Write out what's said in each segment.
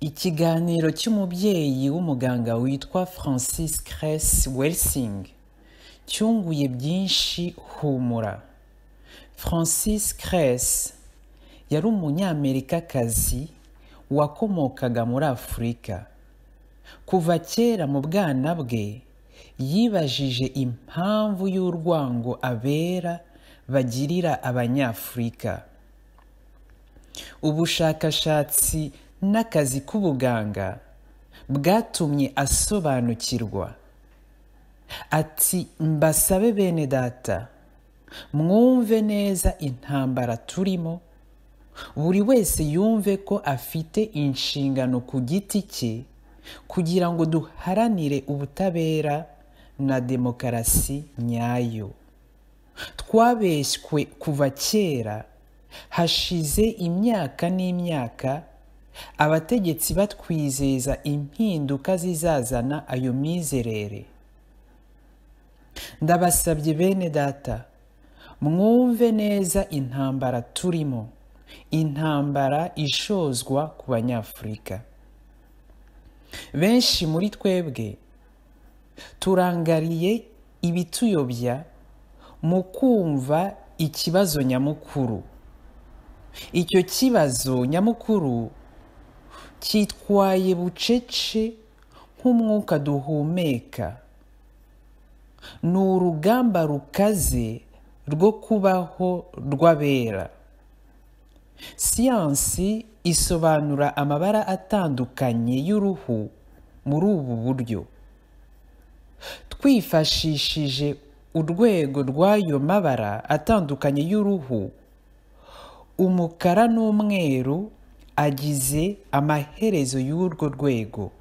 Ikiganiro cy'umubyeyi w'umuganga witwa Francis Cress Welsing cyunguye byinshi humura. Francis Cress yari umunyamerikakazi wakomokaga muri Afurika. Kuva kera mu bwana bwe yibajije impamvu y'urwango abera bagirira Abanyafurika. Ubushakashatsi n'akazi k'ubuganga bwatumye asobanukirwa. Ati mbasabe bene data, mwumve neza intambara turimo, buri wese yumve ko afite inshingano ku giti cye kugira ngo duharanire ubutabera na demokarasi nyayo. Twabeshywe kuva kera, hashize imyaka n'imyaka abategetsi batwizeza impinduka zizazana ayo mizerere. Ndabasabye bene data, mwumve neza intambara turimo, intambara ishozwa ku Banyafurika. Benshi muri twebwe turangariye ibituyobya mu kumva ikibazo nyamukuru. Icyo kibazo nyamukuru cyitwaye bucece nk'umwuka duhumeka. Ni urugamba rukaze rwo kubaho rw'abera. Siyansi isobanura amabara atandukanye y'uruhu muri ubu buryo. Twifashishije urwego rw'ayo mabara atandukanye y'uruhu, umukara n'umweru agize amaherezo y'urwo rwego.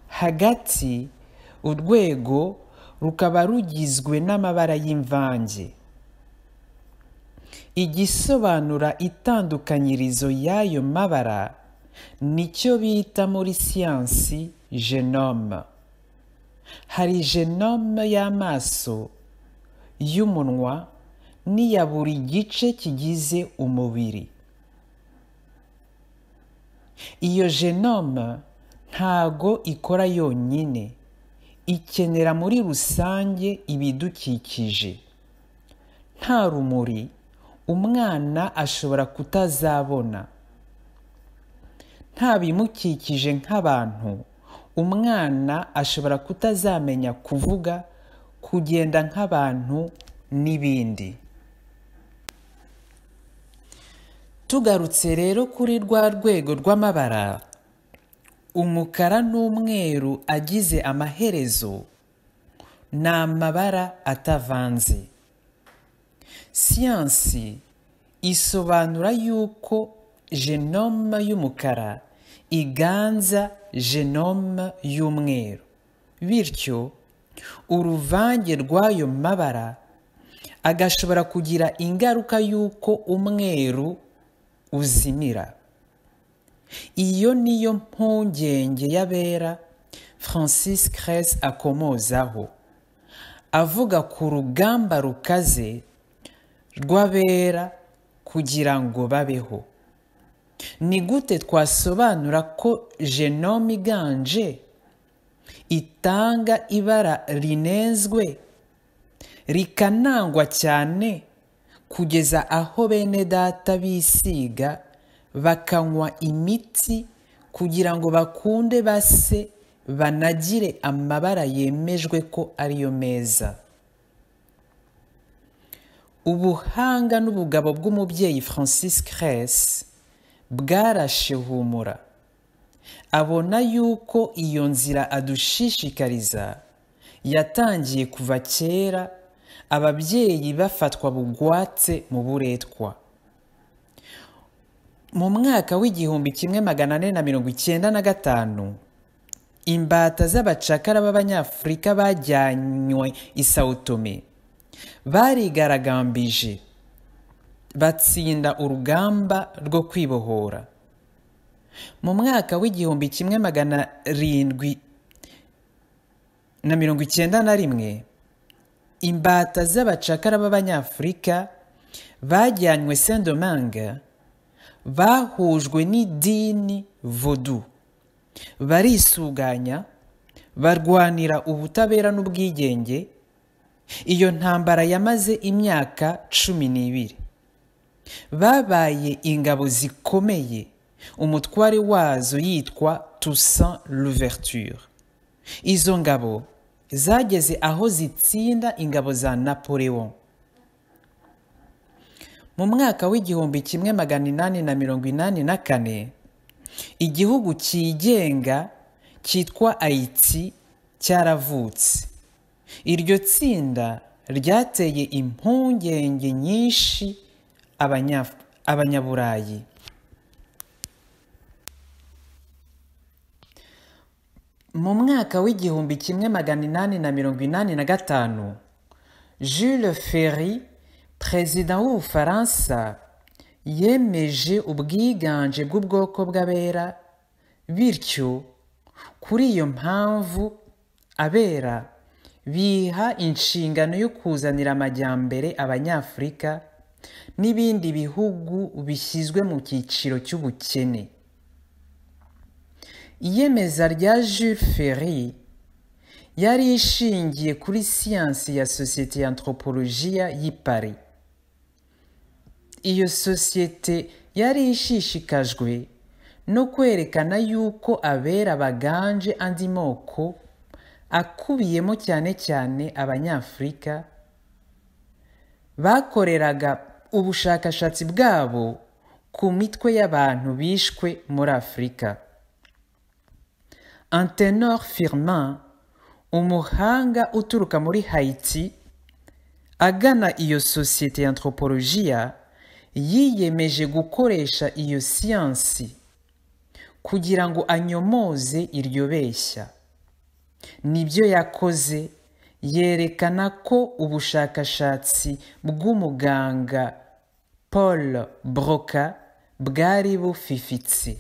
Hagati urwego rukaba rugizwe n'amabara y'imvange. Igisobanura itandukanyirizo y'ayo mabara nicyo bita muri siyansi genome. Hari genome y'amaso, y'umunwa n'iya buri gice kigize umubiri. Iyo genome ntago ikora yonyine, ikenera muri rusange ibidukikije. Nta rumuri umwana ashobora kutazabona. Nta bimukikije nk'abantu umwana ashobora kutazamenya kuvuga, kugenda nk'abantu n'ibindi. Tugarutse rero kuri rwa rwego rw'amabara, umukara n'umweru agize amaherezo ni amabara atavanze. Siyansi isobanura yuko genome y'umukara iganza genome y'umweru. Bityo uruvange rw'ayo mabara agashobora kugira ingaruka y'uko umweru uzimira. Iyo niyo mpungenge y'abera Francis Cress akomozaho, avuga ku rugamba rukaze rw'abera kugira ngo babeho. Ni gute twasobanura ko genome iganje itanga ibara rinezwe, rikanangwa cyane kugeza aho bene data bisiga bakanywa imiti kugira ngo bakunde base banagire amabara yemejwe ko ariyo meza? Ubuhanga n'ubugabo bw'umubyeyi Francis Cress bwarashe humura. Abona yuko iyo nzira adushishikariza yatangiye kuva kera, ababyeyi bafatwa bugwatse mu buretwa. Mu mwaka w'1495 imbata z'abacakara b'Abanyafurika bajyanywe i Sao Tome barigaragambije, batsinda urugamba rwo kwibohora. Mu mwaka w'1791 imbata z'abacakara b'Abanyafurika bajyanywe Saint-Domingue bahujwe n'idini Vodou, barisuganya barwanira ubutabera n'ubwigenge. Iyo ntambara yamaze imyaka 12. Babaye ingabo zikomeye, umutware wazo yitwa Toussaint Louverture. Izo ngabo zageze aho zitsinda ingabo za Napoleon. Mu mwaka w'1884 igihugu cyigenga cyitwa Haiti cyaravutse. Iryo tsinda ryateye impungenge nyinshi abanyaburayi. Mu mwaka w'1885 Jules Ferry, perezida w'Ubufaransa, yemeje ubwiganje bw'ubwoko bw'abera. Bityo kuri iyo mpamvu abera biha inshingano yo kuzanira amajyambere abanyafurika n'ibindi bihugu bishyizwe mu cyiciro cy'ubukene. Iyemeza rya Jules Ferry yari ishingiye kuri siyansi ya Société y'Anthropologie y'i Paris. Iyo sosiyete yari ishishikajwe no kwerekana yuko abera baganje andi moko, akubiyemo cyane cyane abanyafurika, bakoreraga ubushakashatsi bwabo ku mitwe y'abantu bishwe muri Afurika. Antenor Firmin, umuhanga uturuka muri Haiti, agana iyo Société y'Anthropologie, yiyemeje gukoresha iyo siyansi kugira ngo anyomoze iryo beshya. Nibyo yakoze, yerekana ko ubushakashatsi bw'umuganga Paul Broca bwari bufifitse,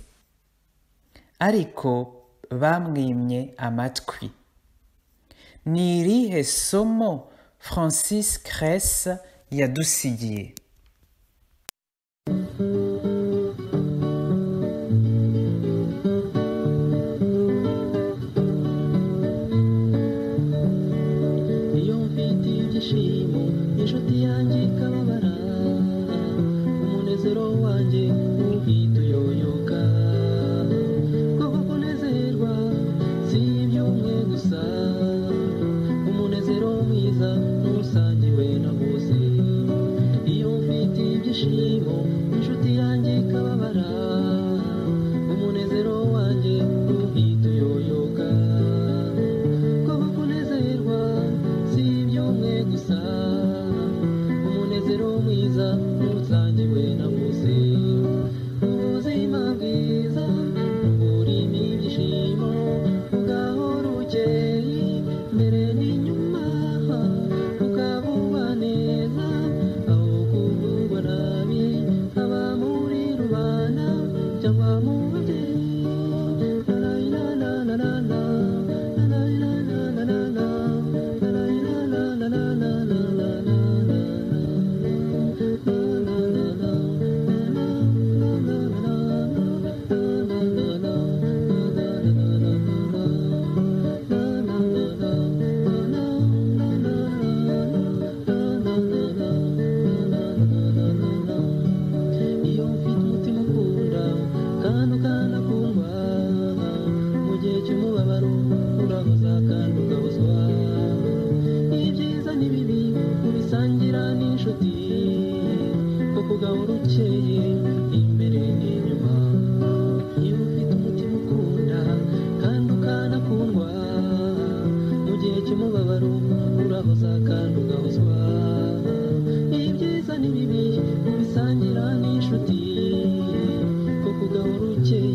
ariko bamwimye amatwi. Ni irihe somo Francis Cress yadusigiye? Inshuti yanjye ikababara, umunezero wanjye uhita uyoyoka. Kuko kunezerwa si iby'umwe gusa, umunezero mwiza n'usangiwe na bose. Iyo mfite ibyishimo inshuti yanjye ikababara, umunezero wanjye uhita uyoyoka. Kuko kunezerwa si iby'umwe gusa, umunezero mwiza n'usangiwe na bose. Ubuzima bwiza burimo ibyishimo, ugahora ukeye mbere n'inyuma, ukavugwa neza aho kuvugwa nabi, haba muri rubanda cyangwa mu babyeyi. Iyo mfite umutima ukunda kandi ukanakundwa, mu gihe cy'umubabaro urahoza kandi ugahozwa. Ibyiza n'ibibi ubisangira n'inshuti, kuko ugahora ukeye imbere n'inyuma. Iyo ufite umutima ukunda kandi ukanakundwa, mu gihe cy'umubabaro urahoza kandi ugahozwa. Ibyiza n'ibibi ubisangira n'inshuti, kuko ugahora ukeye